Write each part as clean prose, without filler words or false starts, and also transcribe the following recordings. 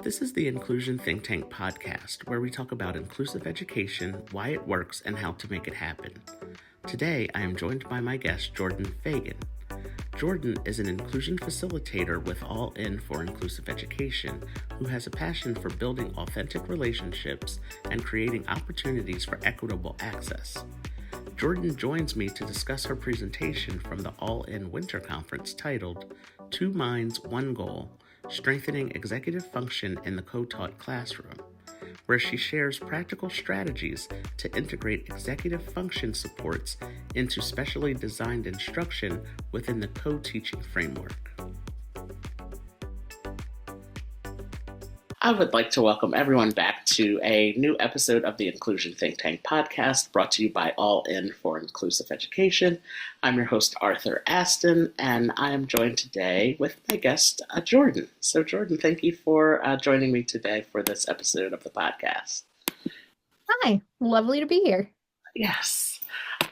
This is the Inclusion Think Tank podcast, where we talk about inclusive education, why it works, and how to make it happen. Today, I am joined by my guest, Jordan Fagan. Jordan is an inclusion facilitator with All In for Inclusive Education, who has a passion for building authentic relationships and creating opportunities for equitable access. Jordan joins me to discuss her presentation from the All In Winter Conference titled Two Minds, One Goal, Strengthening Executive Function in the Co-Taught Classroom, where she shares practical strategies to integrate executive function supports into specially designed instruction within the co-teaching framework. I would like to welcome everyone back to a new episode of the Inclusion Think Tank podcast, brought to you by All In for Inclusive Education. I'm your host, Arthur Aston, and I am joined today with my guest, Jordan. So Jordan, thank you for joining me today for this episode of the podcast. Hi, lovely to be here. Yes.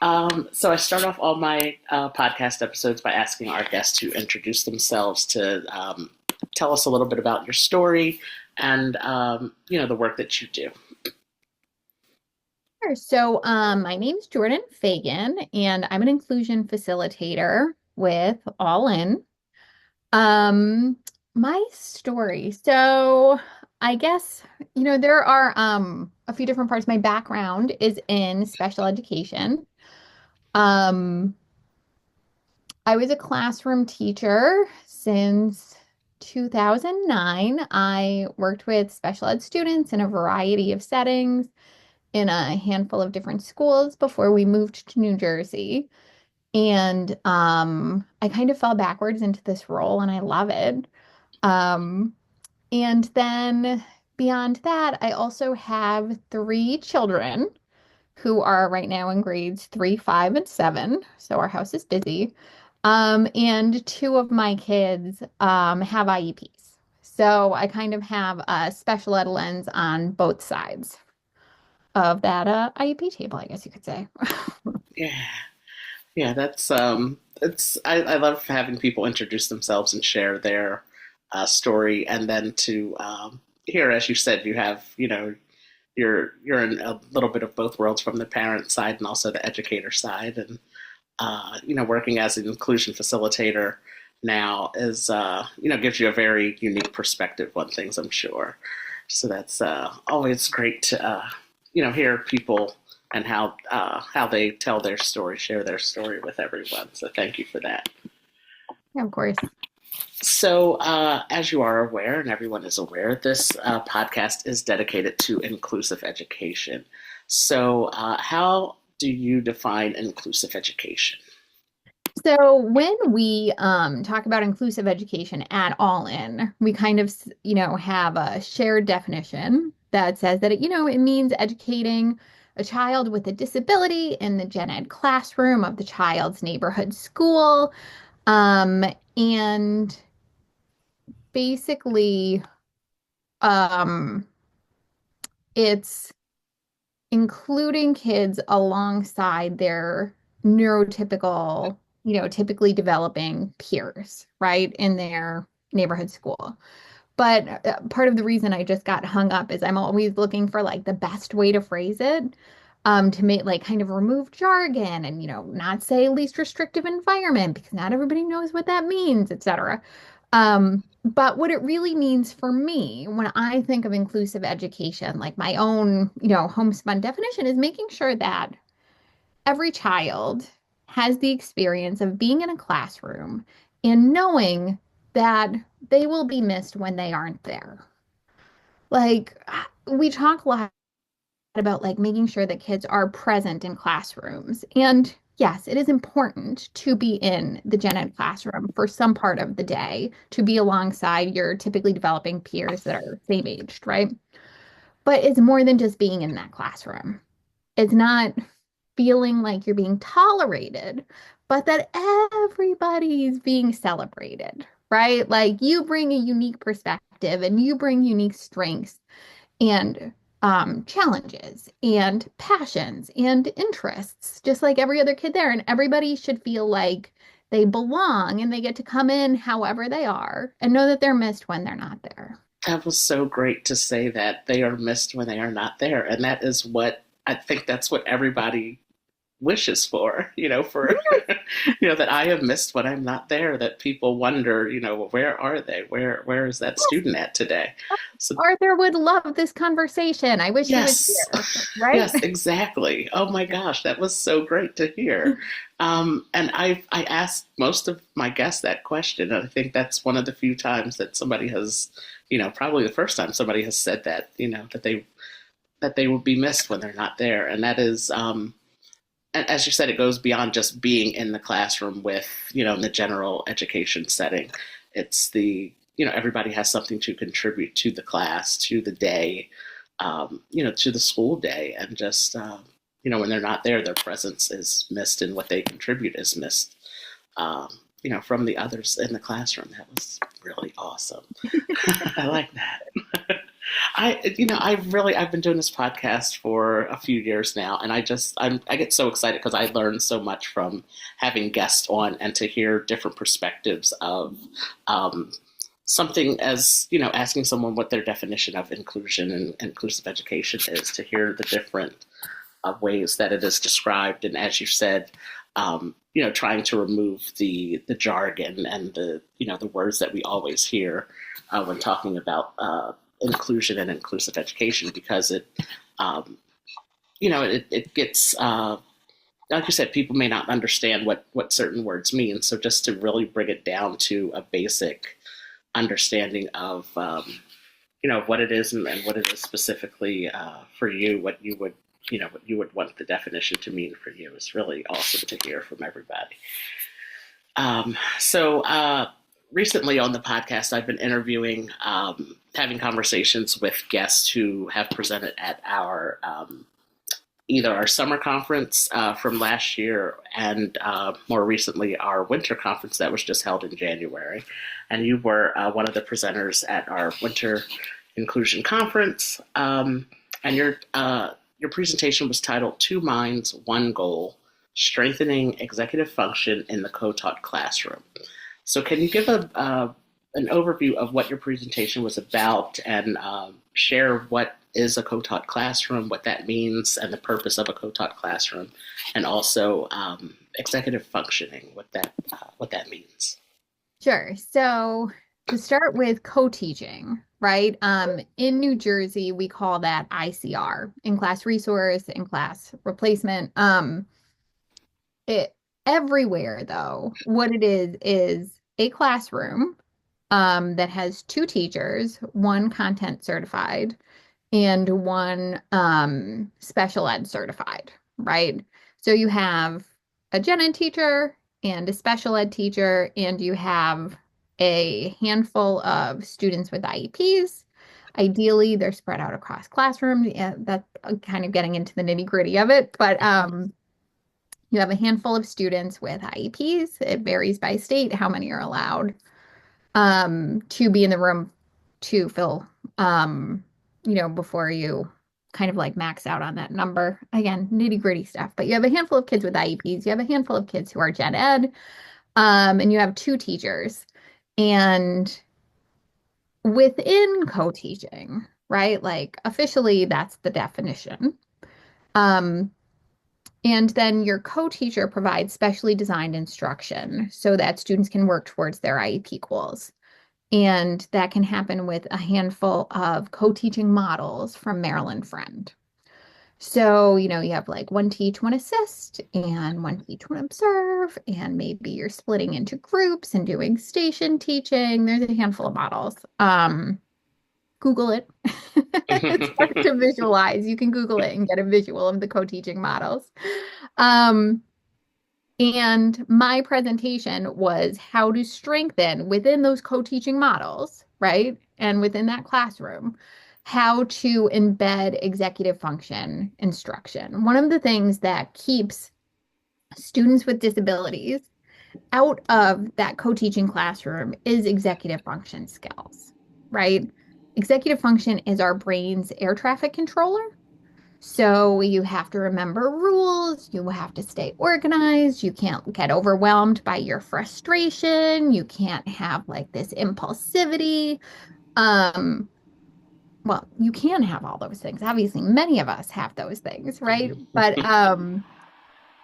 So I start off all my podcast episodes by asking our guests to introduce themselves, to tell us a little bit about your story and, the work that you do. Sure. So my name is Jordan Fagan, and I'm an inclusion facilitator with All In. My story. So I guess, there are a few different parts. My background is in special education. I was a classroom teacher since 2009. I worked with special ed students in a variety of settings in a handful of different schools before we moved to New Jersey. And I kind of fell backwards into this role, and I love it. And then beyond that, I also have 3 children who are right now in grades 3, 5, and 7. So our house is busy. And 2 of my kids have IEPs. So I kind of have a special ed lens on both sides of that IEP table, I guess you could say. Yeah, that's I love having people introduce themselves and share their story, and then to hear, as you said, you have you're in a little bit of both worlds, from the parent side and also the educator side, and working as an inclusion facilitator now is gives you a very unique perspective on things, I'm sure. So that's always great to hear people and how they tell their story, share their story with everyone. So thank you for that. Yeah, of course. So as you are aware, and everyone is aware, this podcast is dedicated to inclusive education. So how do you define inclusive education? So when we talk about inclusive education at All In, we kind of, have a shared definition that says that, it means educating a child with a disability in the gen ed classroom of the child's neighborhood school. And basically, it's including kids alongside their neurotypical, typically developing peers, right, in their neighborhood school. But part of the reason I just got hung up is I'm always looking for the best way to phrase it, to make kind of remove jargon and, not say least restrictive environment, because not everybody knows what that means, etc. But what it really means for me when I think of inclusive education, like my own, homespun definition, is making sure that every child has the experience of being in a classroom and knowing that they will be missed when they aren't there. We talk a lot about making sure that kids are present in classrooms. And yes, it is important to be in the gen ed classroom for some part of the day, to be alongside your typically developing peers that are same aged, right? But it's more than just being in that classroom. It's not feeling like you're being tolerated, but that everybody's being celebrated, right? You bring a unique perspective and you bring unique strengths and challenges and passions and interests, just like every other kid there. And everybody should feel like they belong and they get to come in however they are and know that they're missed when they're not there. That was so great to say that they are missed when they are not there. And that is what I think that's what everybody wishes for, for, that I am missed when I'm not there, that people wonder, well, where are they? Where is that Yes, student at today? So Arthur would love this conversation. I wish he was yes, here, right? yes, exactly. Oh my gosh, that was so great to hear. And I asked most of my guests that question, and I think that's one of the few times that somebody has, probably the first time somebody has said that, that they will be missed when they're not there, and that is, and as you said, it goes beyond just being in the classroom with, in the general education setting. It's everybody has something to contribute to the class, to the day, to the school day, and just when they're not there, their presence is missed, and what they contribute is missed. From the others in the classroom. That was really awesome. I like that. I've been doing this podcast for a few years now, and I get so excited because I learn so much from having guests on, and to hear different perspectives of something as, asking someone what their definition of inclusion and inclusive education is, to hear the different ways that it is described. And as you said, trying to remove the jargon and the words that we always hear when talking about inclusion and inclusive education, because it gets, like you said, people may not understand what certain words mean. So just to really bring it down to a basic understanding of, what it is, and what it is specifically for you, what you would want the definition to mean for you, is really awesome to hear from everybody. So recently on the podcast, I've been interviewing, having conversations with guests who have presented at our either our summer conference from last year, and more recently our winter conference that was just held in January. And you were one of the presenters at our winter inclusion conference, and your presentation was titled "Two Minds, One Goal: Strengthening Executive Function in the Co-Taught Classroom." So can you give an overview of what your presentation was about, and share what is a co-taught classroom, what that means, and the purpose of a co-taught classroom, and also executive functioning, what that means? Sure. So to start with co-teaching, right? In New Jersey, we call that ICR, in-class resource, in-class replacement. It everywhere though, what it is a classroom that has two teachers, one content certified and one special ed certified, right? So you have a gen ed teacher and a special ed teacher, and you have a handful of students with IEPs. Ideally, they're spread out across classrooms. Yeah, that's kind of getting into the nitty-gritty of it, but you have a handful of students with IEPs. It varies by state how many are allowed to be in the room to fill, before you kind of like max out on that number. Again, nitty-gritty stuff. But you have a handful of kids with IEPs. You have a handful of kids who are gen ed, and you have two teachers. And within co-teaching, right? Like officially, that's the definition. Um, And then your co-teacher provides specially designed instruction so that students can work towards their IEP goals. And that can happen with a handful of co-teaching models from Maryland Friend. So, you have like one teach, one assist, and one teach, one observe, and maybe you're splitting into groups and doing station teaching. There's a handful of models. Google it. It's hard to visualize. You can Google it and get a visual of the co-teaching models. Um, and my presentation was how to strengthen within those co-teaching models, right? And within that classroom, how to embed executive function instruction. One of the things that keeps students with disabilities out of that co-teaching classroom is executive function skills, right? Executive function is our brain's air traffic controller. So you have to remember rules, you have to stay organized, you can't get overwhelmed by your frustration, you can't have like this impulsivity. well, you can have all those things. Obviously, many of us have those things, right? But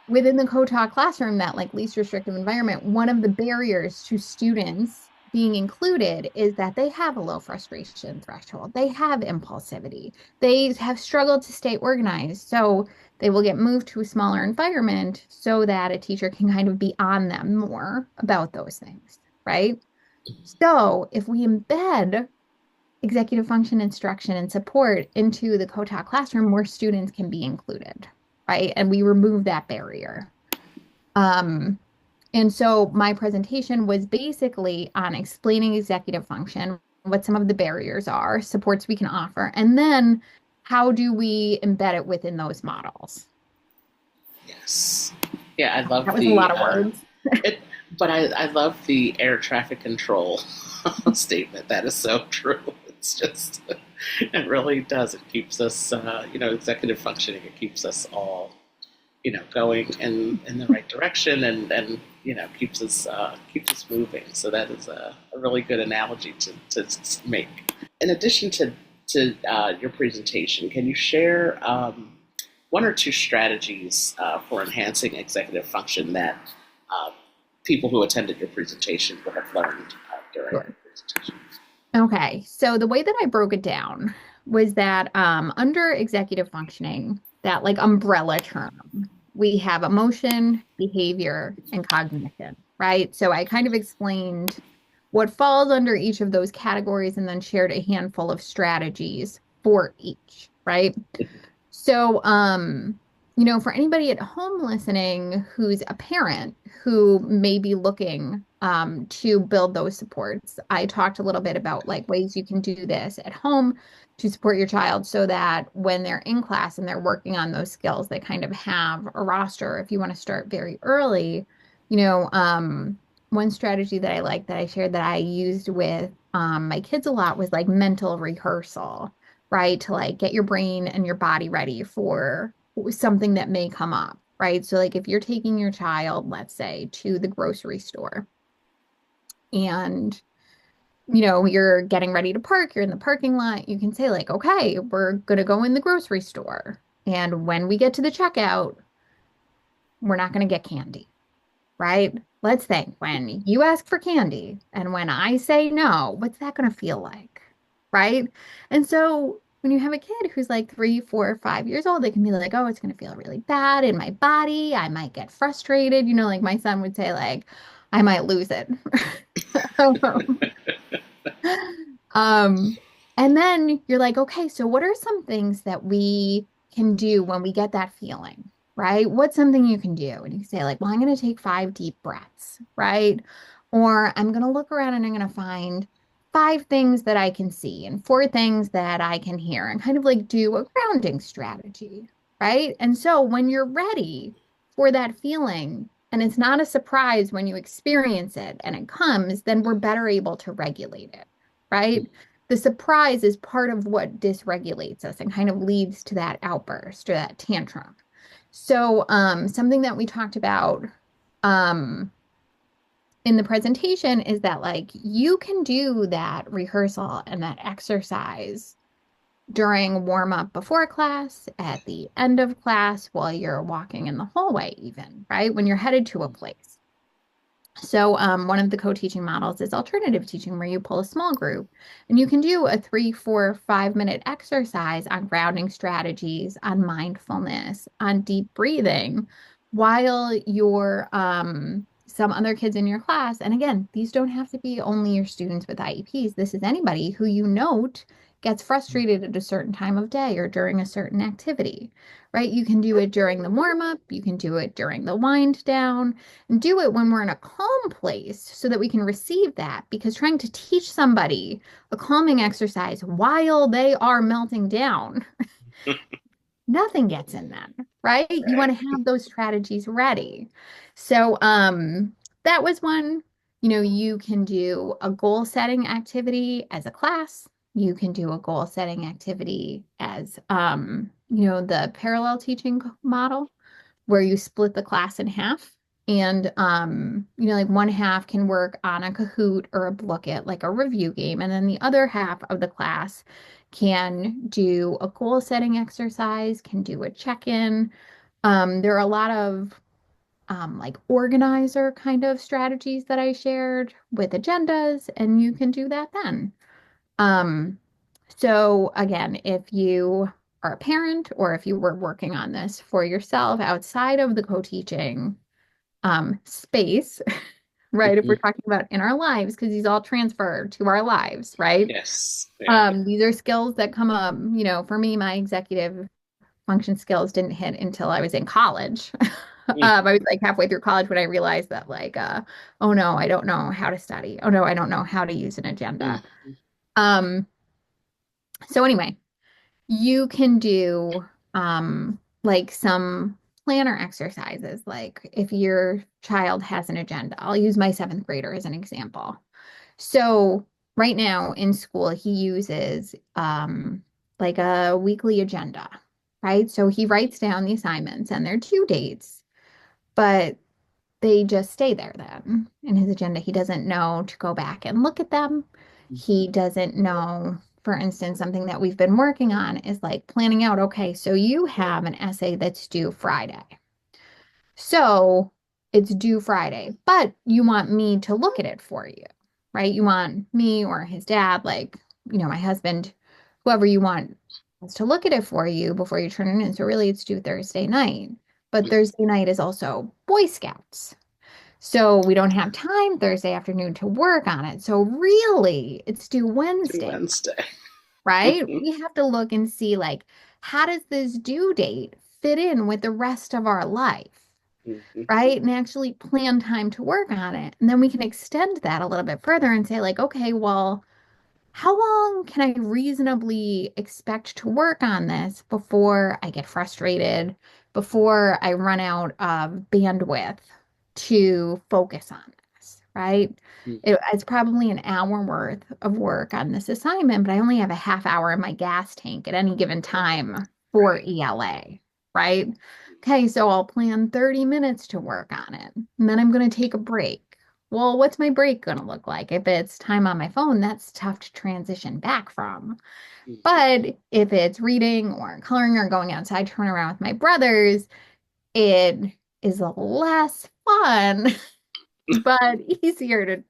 within the co-taught classroom, that like least restrictive environment, one of the barriers to students being included is that they have a low frustration threshold. They have impulsivity. They have struggled to stay organized. So they will get moved to a smaller environment so that a teacher can kind of be on them more about those things, right? So if we embed executive function instruction and support into the co-taught classroom, more students can be included, right? And we remove that barrier. Um, and so my presentation was basically on explaining executive function, what some of the barriers are, supports we can offer, and then how do we embed it within those models? Yes. Yeah, I love That was a lot of words. it, but I love the air traffic control statement. That is so true. It's just, it really does. It keeps us, executive functioning. It keeps us all, going in the right direction, and keeps us moving. So that is a really good analogy to make. In addition to your presentation, can you share one or two strategies for enhancing executive function that people who attended your presentation would have learned during Sure. your presentation? Okay, so the way that I broke it down was that under executive functioning, that like umbrella term, we have emotion, behavior, and cognition, right? So I kind of explained what falls under each of those categories and then shared a handful of strategies for each, right? So, for anybody at home listening who's a parent who may be looking to build those supports, I talked a little bit about like ways you can do this at home to support your child so that when they're in class and they're working on those skills, they kind of have a roster. If you want to start very early, one strategy that I like that I shared that I used with my kids a lot was like mental rehearsal, right? To like get your brain and your body ready for something that may come up, right? So like if you're taking your child, let's say, to the grocery store and you're getting ready to park, you're in the parking lot, you can say like, okay, we're gonna go in the grocery store. And when we get to the checkout, we're not gonna get candy, right? Let's think when you ask for candy and when I say no, what's that going to feel like? Right? And so when you have a kid who's like 3, 4, 5 years old, they can be like, oh, it's going to feel really bad in my body. I might get frustrated. Like my son would say, like, I might lose it. Um, and then you're like, okay, so what are some things that we can do when we get that feeling, right? What's something you can do? And you say, like, well, I'm going to take 5 deep breaths, right? Or I'm going to look around and I'm going to find 5 things that I can see and 4 things that I can hear and kind of like do a grounding strategy, right? And so when you're ready for that feeling, and it's not a surprise when you experience it and it comes, then we're better able to regulate it, right? The surprise is part of what dysregulates us and kind of leads to that outburst or that tantrum. So, something that we talked about um, in the presentation is that, like, you can do that rehearsal and that exercise during warm up before class, at the end of class, while you're walking in the hallway, even, right? When you're headed to a place. So one of the co-teaching models is alternative teaching, where you pull a small group and you can do a 3, 4, 5 minute exercise on grounding strategies, on mindfulness, on deep breathing, while you're some other kids in your class. And again, these don't have to be only your students with IEPs. This is anybody who you note gets frustrated at a certain time of day or during a certain activity, right? You can do it during the warm up, you can do it during the wind down, and do it when we're in a calm place so that we can receive that. Because trying to teach somebody a calming exercise while they are melting down, nothing gets in them, right? You want to have those strategies ready. So, that was one. You can do a goal setting activity as a class. You can do a goal setting activity as, the parallel teaching model where you split the class in half And like one half can work on a Kahoot or a Bookit, like a review game, and then the other half of the class can do a goal setting exercise, can do a check-in. There are a lot of like organizer kind of strategies that I shared with agendas, and you can do that then. Um, so again, if you are a parent or if you were working on this for yourself outside of the co-teaching space, right? If we're Hmm. talking about in our lives, because these all transfer to our lives, right? Yes. Yeah. These are skills that come up, for me, my executive function skills didn't hit until I was in college. I was like halfway through college when I realized that like, oh no, I don't know how to study. Oh no, I don't know how to use an agenda. Mm-hmm. Um, so anyway, you can do like some planner exercises, like if your child has an agenda. I'll use my seventh grader as an example. So right now in school, he uses like a weekly agenda, right? So he writes down the assignments and their due dates, but they just stay there then in his agenda. He doesn't know to go back and look at them. He doesn't know, for instance, something that we've been working on is like planning out, okay, so you have an essay that's due Friday. So it's due Friday, but you want me to look at it for you, right? You want me or his dad, like, my husband, whoever you want us to look at it for you before you turn it in. So really it's due Thursday night. But Thursday night is also Boy Scouts. So we don't have time Thursday afternoon to work on it. So really, it's due To Wednesday, Wednesday. right? We have to look and see like, how does this due date fit in with the rest of our life, Hmm. right? And actually plan time to work on it. And then we can extend that a little bit further and say like, okay, well, how long can I reasonably expect to work on this before I get frustrated, before I run out of bandwidth to focus on this, right? It's probably an hour worth of work on this assignment, but I only have a half hour in my gas tank at any given time for Right. ELA, right? Okay, so I'll plan 30 minutes to work on it, and then I'm going to take a break. Well, what's my break going to look like? If it's time on my phone, that's tough to transition back from. Hmm. But if it's reading or coloring or going outside to run around with my brothers, it is less fun, but easier to,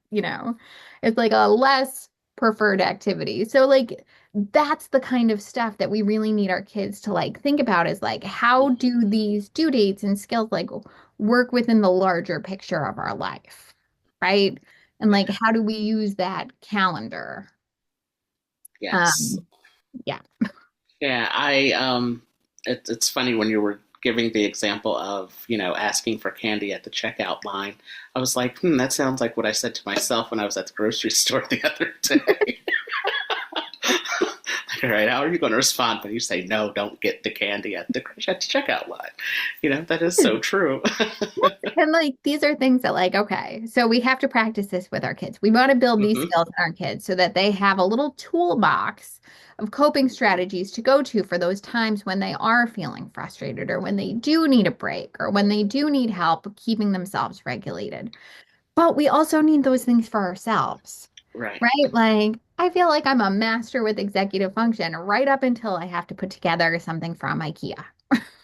it's like a less preferred activity. So, like, that's the kind of stuff that we really need our kids to like think about is like, how do these due dates and skills like work within the larger picture of our life, right? And like, how do we use that calendar? Yes. Um, yeah. Yeah. It's funny when you were giving the example of, asking for candy at the checkout line. I was like, that sounds like what I said to myself when I was at the grocery store the other day. Like, all right, how are you going to respond when you say no? Don't get the candy at the checkout line. That is so true. And like these are things that like, okay, so we have to practice this with our kids. We want to build these Hmm. skills in our kids so that they have a little toolbox of coping strategies to go to for those times when they are feeling frustrated or when they do need a break or when they do need help keeping themselves regulated. But we also need those things for ourselves, Right. right? Like I feel like I'm a master with executive function right up until I have to put together something from IKEA.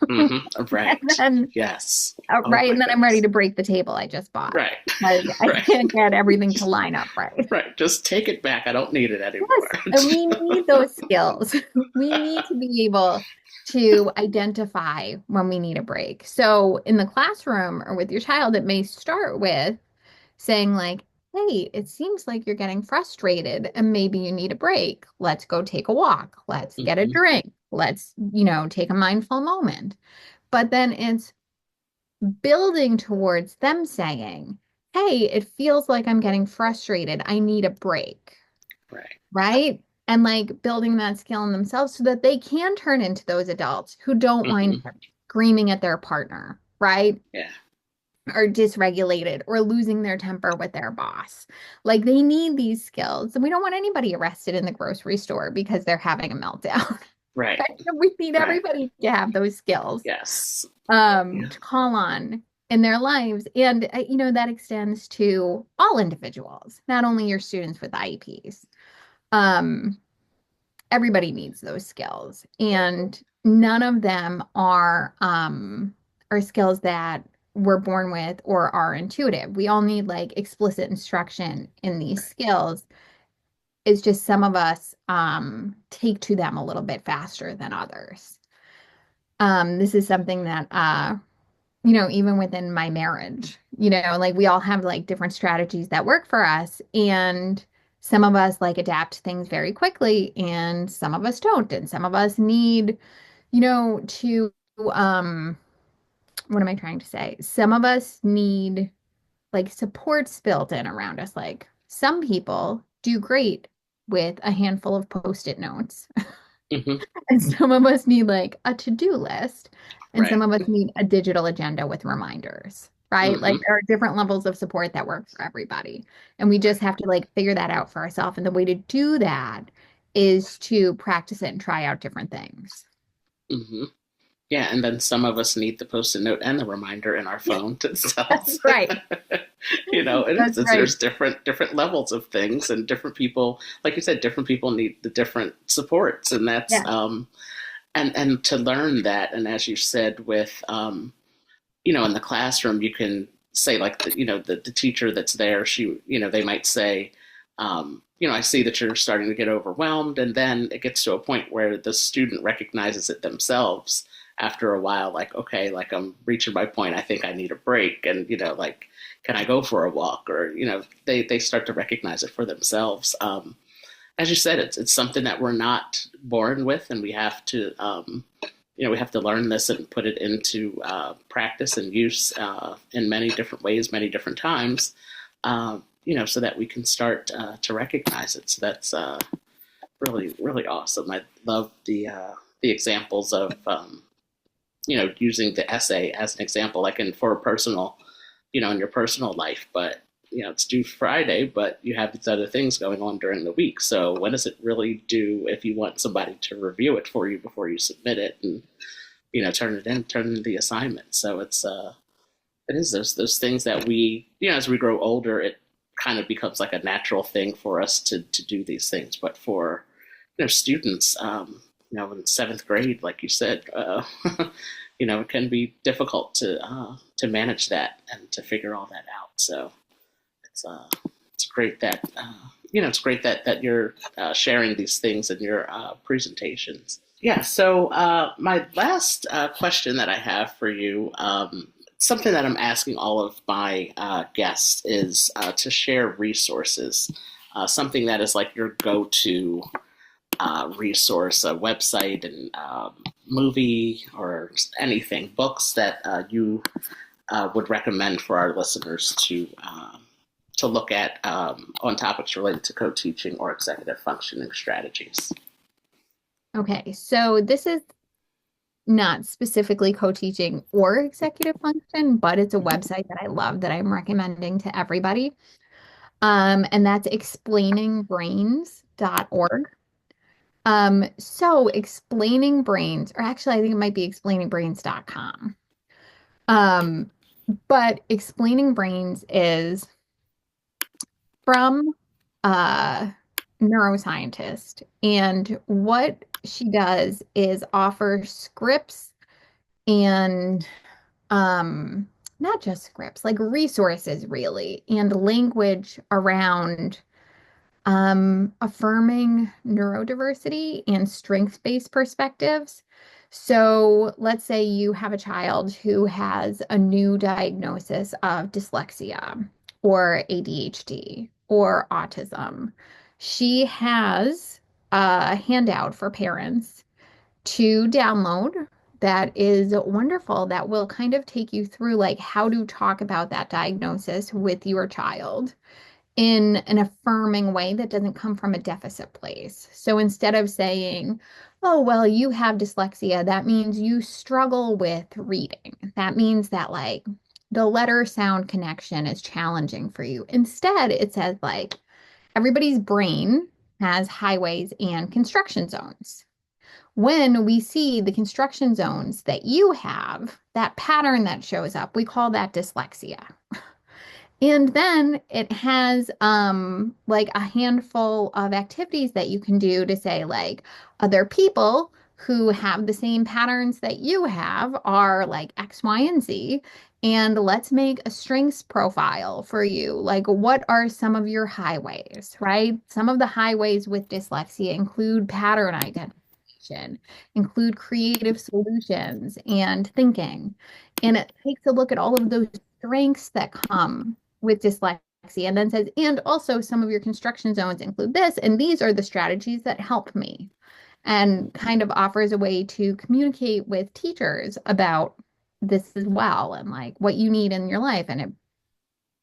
Hmm. And Right. then Yes. Oh right. my And then I'm ready goodness. to break the table I just bought. Right. Like I Right. can't get everything to line up right. Right. Just take it back. I don't need it anymore. Yes. And we need those skills. We need to be able to identify when we need a break. So in the classroom or with your child, it may start with saying, like, hey, it seems like you're getting frustrated and maybe you need a break. Let's go take a walk. Let's get a Hmm. drink. Let's, take a mindful moment. But then it's building towards them saying, hey, it feels like I'm getting frustrated. I need a break, Right. right? And like building that skill in themselves so that they can turn into those adults who don't wind Hmm. up screaming at their partner, right? Yeah. Or dysregulated or losing their temper with their boss. Like they need these skills. And we don't want anybody arrested in the grocery store because they're having a meltdown. Right. Right? We need Right. everybody to have those skills Yes. Yeah. to call on in their lives. And, that extends to all individuals, not only your students with IEPs. Um, Everybody needs those skills, and none of them are skills that we're born with or are intuitive. We all need like explicit instruction in these skills. It's just some of us take to them a little bit faster than others. This is something that even within my marriage, like we all have like different strategies that work for us. And some of us like adapt things very quickly, and some of us don't. And some of us need, to, um, what am I trying to say? Some of us need like supports built in around us. Like some people do great with a handful of post-it notes. Hmm. And some of us need like a to-do list, and Right. some of us need a digital agenda with reminders, right? Like Hmm. there are different levels of support that work for everybody. And we just have to like figure that out for ourselves. And the way to do that is to practice it and try out different things. Hmm. Yeah, and then some of us need the post-it note and the reminder in our phone to tell That's us. right. That's right. There's different levels of things, and different people, like you said, different people need the different supports, and that's Yeah. and to learn that, and as you said, with in the classroom, you can say like the teacher that's there, they might say, I see that you're starting to get overwhelmed, and then it gets to a point where the student recognizes it themselves after a while, like, okay, like I'm reaching my point, I think I need a break, and like, can I go for a walk? Or they start to recognize it for themselves. As you said, it's something that we're not born with, and we have to we have to learn this and put it into practice and use in many different ways, many different times, so that we can start to recognize it. So that's really, really awesome. I love the examples of using the essay as an example, like for a personal, in your personal life. But it's due Friday, but you have these other things going on during the week. So when does it really due if you want somebody to review it for you before you submit it and turn in the assignment? So it is those things that we as we grow older, it kind of becomes like a natural thing for us to do these things. But for students, in seventh grade, like you said, it can be difficult to manage that and to figure all that out. So it's it's great that it's great that you're sharing these things in your presentations. Yeah. So my last question that I have for you, something that I'm asking all of my guests, is to share resources, something that is like your go-to resource, a website, and movie, or anything, books that you would recommend for our listeners to look at on topics related to co-teaching or executive functioning strategies. Okay. So this is not specifically co-teaching or executive function, but it's a website that I love that I'm recommending to everybody. And that's explainingbrains.org. So explaining brains, or actually I think it might be explainingbrains.com. Um, but explaining brains is from a neuroscientist, and what she does is offer scripts and um not just scripts, like resources really, and language around affirming neurodiversity and strengths-based perspectives. So let's say you have a child who has a new diagnosis of dyslexia or ADHD or autism. She has a handout for parents to download that is wonderful, that will kind of take you through like how to talk about that diagnosis with your child in an affirming way that doesn't come from a deficit place. So instead of saying, oh, well, you have dyslexia, that means you struggle with reading. That means that like the letter sound connection is challenging for you. Instead, it says like everybody's brain has highways and construction zones. When we see the construction zones that you have, that pattern that shows up, we call that dyslexia. And then it has like a handful of activities that you can do to say like other people who have the same patterns that you have are like X, Y, and Z. And let's make a strengths profile for you. Like, what are some of your highways, right? Some of the highways with dyslexia include pattern identification, include creative solutions and thinking. And it takes a look at all of those strengths that come with dyslexia and then says, and also some of your construction zones include this, and these are the strategies that help me, and kind of offers a way to communicate with teachers about this as well and like what you need in your life, and it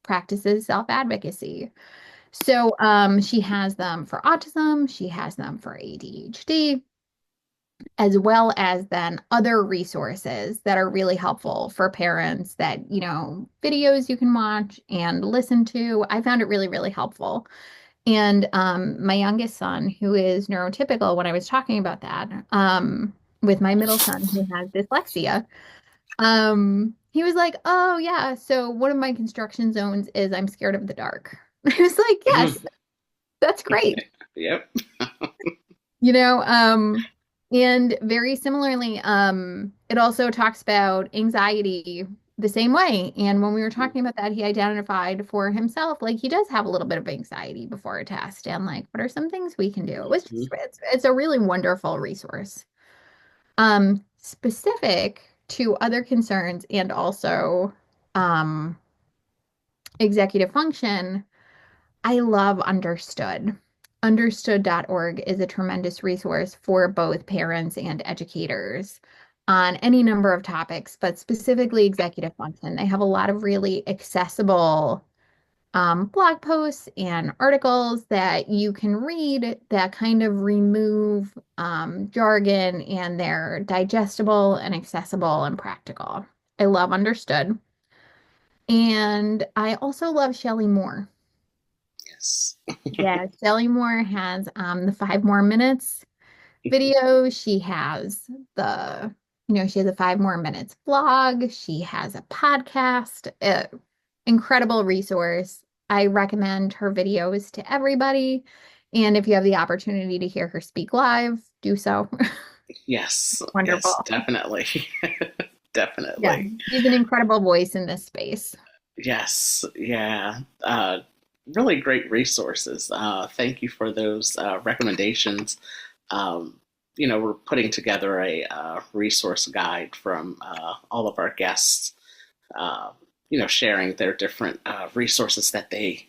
practices self-advocacy. So she has them for autism, she has them for ADHD, as well as then other resources that are really helpful for parents that, videos you can watch and listen to. I found it really, really helpful. And my youngest son, who is neurotypical, when I was talking about that, with my middle son who has dyslexia, he was like, oh yeah, so one of my construction zones is I'm scared of the dark. I was like, yes, that's great. Yep. And very similarly, it also talks about anxiety the same way. And when we were talking about that, he identified for himself, like he does have a little bit of anxiety before a test, and like, what are some things we can do? It was just, it's a really wonderful resource, specific to other concerns and also, executive function. I love Understood. Understood.org is a tremendous resource for both parents and educators on any number of topics, but specifically executive function. They have a lot of really accessible blog posts and articles that you can read that kind of remove jargon, and they're digestible and accessible and practical. I love Understood. And I also love Shelley Moore. Yes. Yeah, Shelley Moore has the 5 More Minutes video. She has she has a 5 More Minutes blog. She has a podcast. Incredible resource. I recommend her videos to everybody. And if you have the opportunity to hear her speak live, do so. Yes. Wonderful. Yes, definitely. Definitely. Yeah, she's an incredible voice in this space. Yes. Yeah. Really great resources. Thank you for those recommendations. We're putting together a resource guide from all of our guests, sharing their different resources that they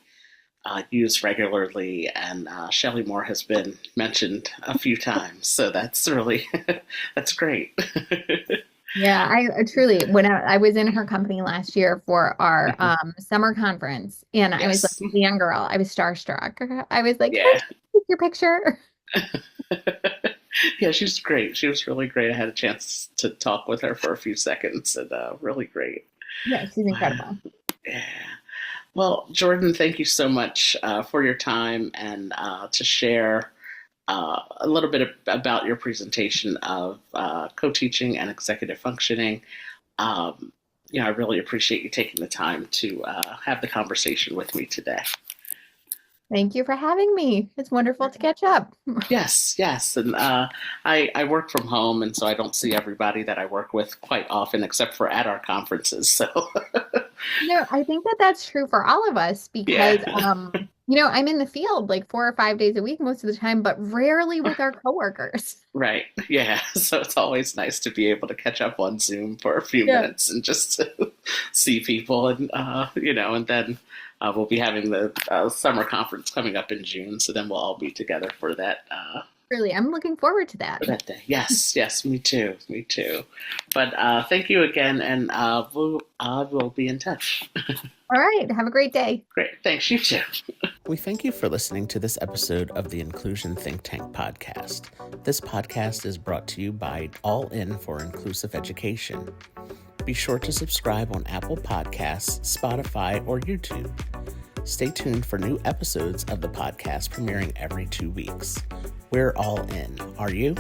use regularly. And Shelley Moore has been mentioned a few times. So that's really, that's great. Yeah, I truly, when I was in her company last year for our summer conference, and I was like a young girl, I was starstruck. I was like, yeah. Can I take your picture? Yeah, she's great. She was really great. I had a chance to talk with her for a few seconds, and really great. Yeah, she's incredible. Yeah. Well, Jordan, thank you so much for your time and to share a little bit about your presentation of co-teaching and executive functioning. I really appreciate you taking the time to have the conversation with me today. Thank you for having me. It's wonderful to catch up. Yes. And I work from home, and so I don't see everybody that I work with quite often, except for at our conferences. So, I think that's true for all of us because, I'm in the field like 4 or 5 days a week most of the time, but rarely with our coworkers. Right. Yeah. So it's always nice to be able to catch up on Zoom for a few minutes and just to see people, and and then we'll be having the summer conference coming up in June, so then we'll all be together for that. Really, I'm looking forward to that. For that day. Yes, me too. But thank you again, and we'll be in touch. All right, have a great day. Great, thanks, you too. We thank you for listening to this episode of the Inclusion Think Tank podcast. This podcast is brought to you by All In for Inclusive Education. Be sure to subscribe on Apple Podcasts, Spotify, or YouTube. Stay tuned for new episodes of the podcast premiering every 2 weeks. We're all in. Are you?